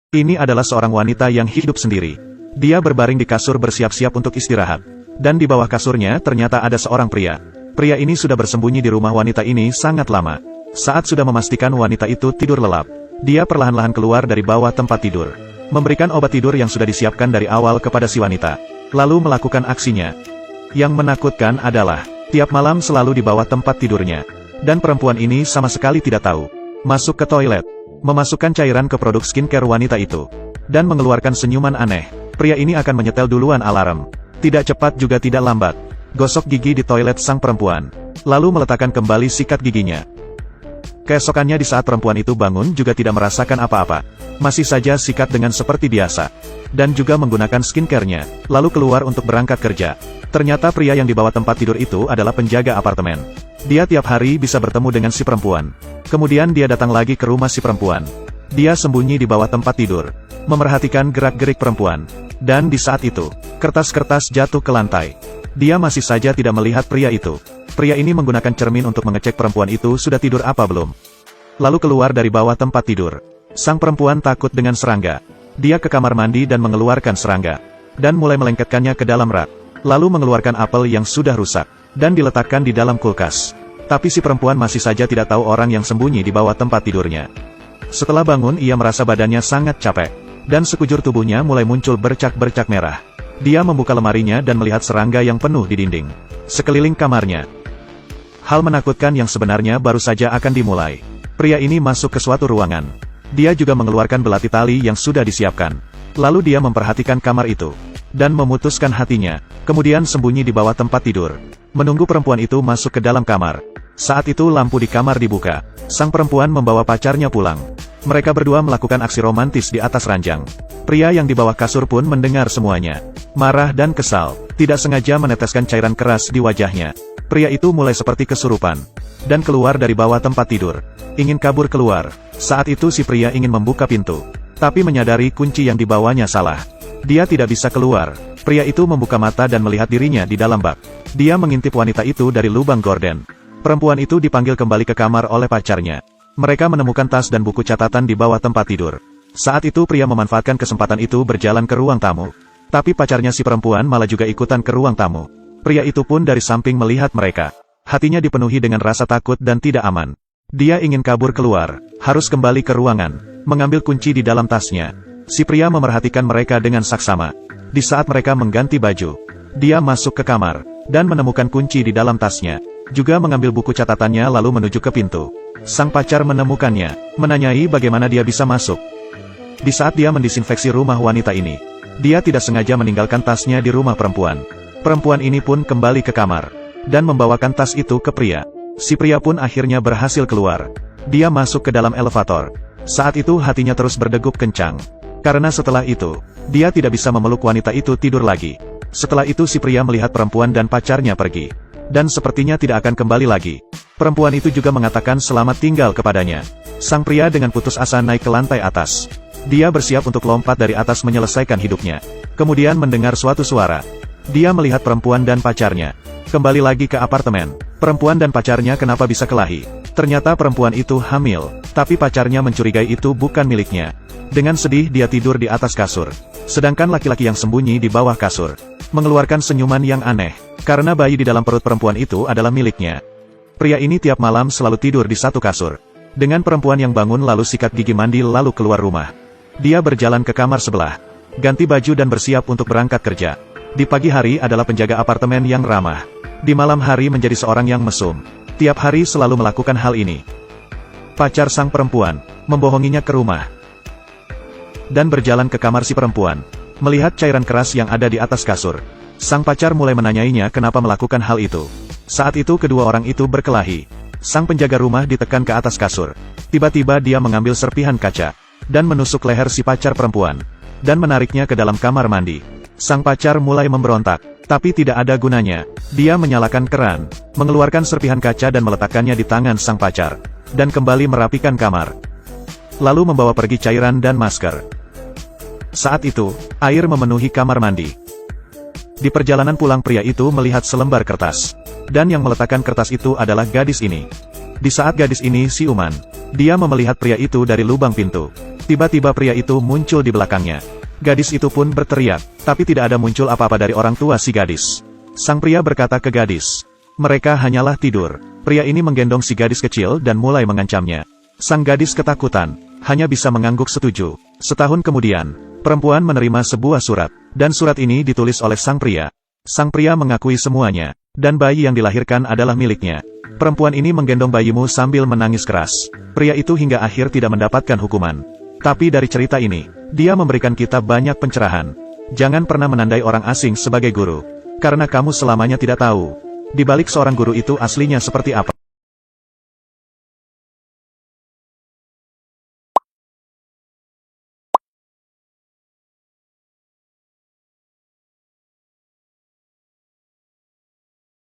Ini adalah seorang wanita yang hidup sendiri. Dia berbaring di kasur bersiap-siap untuk istirahat. Dan di bawah kasurnya ternyata ada seorang pria. Pria ini sudah bersembunyi di rumah wanita ini sangat lama. Saat sudah memastikan wanita itu tidur lelap, dia perlahan-lahan keluar dari bawah tempat tidur. Memberikan obat tidur yang sudah disiapkan dari awal kepada si wanita. Lalu melakukan aksinya. Yang menakutkan adalah, tiap malam selalu di bawah tempat tidurnya. Dan perempuan ini sama sekali tidak tahu. Masuk ke toilet. Memasukkan cairan ke produk skincare wanita itu. Dan mengeluarkan senyuman aneh. Pria ini akan menyetel duluan alarm. Tidak cepat juga tidak lambat. Gosok gigi di toilet sang perempuan. Lalu meletakkan kembali sikat giginya. Keesokannya di saat perempuan itu bangun juga tidak merasakan apa-apa. Masih saja sikat dengan seperti biasa. Dan juga menggunakan skincare-nya. Lalu keluar untuk berangkat kerja. Ternyata pria yang di bawah tempat tidur itu adalah penjaga apartemen. Dia tiap hari bisa bertemu dengan si perempuan. Kemudian dia datang lagi ke rumah si perempuan. Dia sembunyi di bawah tempat tidur, memerhatikan gerak-gerik perempuan. Dan di saat itu, kertas-kertas jatuh ke lantai. Dia masih saja tidak melihat pria itu. Pria ini menggunakan cermin untuk mengecek perempuan itu sudah tidur apa belum. Lalu keluar dari bawah tempat tidur. Sang perempuan takut dengan serangga. Dia ke kamar mandi dan mengeluarkan serangga. Dan mulai melengketkannya ke dalam rak. Lalu mengeluarkan apel yang sudah rusak. Dan diletakkan di dalam kulkas. Tapi si perempuan masih saja tidak tahu orang yang sembunyi di bawah tempat tidurnya. Setelah bangun ia merasa badannya sangat capek. Dan sekujur tubuhnya mulai muncul bercak-bercak merah. Dia membuka lemarinya dan melihat serangga yang penuh di dinding. Sekeliling kamarnya. Hal menakutkan yang sebenarnya baru saja akan dimulai. Pria ini masuk ke suatu ruangan. Dia juga mengeluarkan belati tali yang sudah disiapkan. Lalu dia memperhatikan kamar itu. Dan memutuskan hatinya. Kemudian sembunyi di bawah tempat tidur. Menunggu perempuan itu masuk ke dalam kamar. Saat itu lampu di kamar dibuka. Sang perempuan membawa pacarnya pulang. Mereka berdua melakukan aksi romantis di atas ranjang. Pria yang di bawah kasur pun mendengar semuanya. Marah dan kesal, tidak sengaja meneteskan cairan keras di wajahnya. Pria itu mulai seperti kesurupan. Dan keluar dari bawah tempat tidur. Ingin kabur keluar. Saat itu si pria ingin membuka pintu. Tapi menyadari kunci yang dibawanya salah. Dia tidak bisa keluar. Pria itu membuka mata dan melihat dirinya di dalam bak. Dia mengintip wanita itu dari lubang gorden. Perempuan itu dipanggil kembali ke kamar oleh pacarnya. Mereka menemukan tas dan buku catatan di bawah tempat tidur. Saat itu pria memanfaatkan kesempatan itu berjalan ke ruang tamu. Tapi pacarnya si perempuan malah juga ikutan ke ruang tamu. Pria itu pun dari samping melihat mereka. Hatinya dipenuhi dengan rasa takut dan tidak aman. Dia ingin kabur keluar, harus kembali ke ruangan, mengambil kunci di dalam tasnya. Si pria memerhatikan mereka dengan saksama. Di saat mereka mengganti baju, dia masuk ke kamar, dan menemukan kunci di dalam tasnya. Juga mengambil buku catatannya lalu menuju ke pintu. Sang pacar menemukannya, menanyai bagaimana dia bisa masuk. Di saat dia mendisinfeksi rumah wanita ini, dia tidak sengaja meninggalkan tasnya di rumah perempuan. Perempuan ini pun kembali ke kamar, dan membawakan tas itu ke pria. Si pria pun akhirnya berhasil keluar. Dia masuk ke dalam elevator. Saat itu hatinya terus berdegup kencang. Karena setelah itu, dia tidak bisa memeluk wanita itu tidur lagi. Setelah itu si pria melihat perempuan dan pacarnya pergi. Dan sepertinya tidak akan kembali lagi. Perempuan itu juga mengatakan selamat tinggal kepadanya. Sang pria dengan putus asa naik ke lantai atas. Dia bersiap untuk lompat dari atas menyelesaikan hidupnya. Kemudian mendengar suatu suara. Dia melihat perempuan dan pacarnya. Kembali lagi ke apartemen. Perempuan dan pacarnya kenapa bisa kelahi? Ternyata perempuan itu hamil. Tapi pacarnya mencurigai itu bukan miliknya. Dengan sedih dia tidur di atas kasur. Sedangkan laki-laki yang sembunyi di bawah kasur mengeluarkan senyuman yang aneh. Karena bayi di dalam perut perempuan itu adalah miliknya. Pria ini tiap malam selalu tidur di satu kasur. Dengan perempuan yang bangun lalu sikat gigi mandi lalu keluar rumah. Dia berjalan ke kamar sebelah. Ganti baju dan bersiap untuk berangkat kerja. Di pagi hari adalah penjaga apartemen yang ramah. Di malam hari menjadi seorang yang mesum. Tiap hari selalu melakukan hal ini. Pacar sang perempuan membohonginya ke rumah. Dan berjalan ke kamar si perempuan. Melihat cairan keras yang ada di atas kasur. Sang pacar mulai menanyainya kenapa melakukan hal itu. Saat itu kedua orang itu berkelahi. Sang penjaga rumah ditekan ke atas kasur. Tiba-tiba dia mengambil serpihan kaca. Dan menusuk leher si pacar perempuan. Dan menariknya ke dalam kamar mandi. Sang pacar mulai memberontak. Tapi tidak ada gunanya. Dia menyalakan keran. Mengeluarkan serpihan kaca dan meletakkannya di tangan sang pacar. Dan kembali merapikan kamar. Lalu membawa pergi cairan dan masker. Saat itu, air memenuhi kamar mandi. Di perjalanan pulang pria itu melihat selembar kertas. Dan yang meletakkan kertas itu adalah gadis ini. Di saat gadis ini siuman, dia melihat pria itu dari lubang pintu. Tiba-tiba pria itu muncul di belakangnya. Gadis itu pun berteriak, tapi tidak ada muncul apa-apa dari orang tua si gadis. Sang pria berkata ke gadis, "Mereka hanyalah tidur." Pria ini menggendong si gadis kecil dan mulai mengancamnya. Sang gadis ketakutan, hanya bisa mengangguk setuju. Setahun kemudian, perempuan menerima sebuah surat, dan surat ini ditulis oleh sang pria. Sang pria mengakui semuanya, dan bayi yang dilahirkan adalah miliknya. Perempuan ini menggendong bayimu sambil menangis keras. Pria itu hingga akhir tidak mendapatkan hukuman. Tapi dari cerita ini, dia memberikan kita banyak pencerahan. Jangan pernah menandai orang asing sebagai guru. Karena kamu selamanya tidak tahu, di balik seorang guru itu aslinya seperti apa.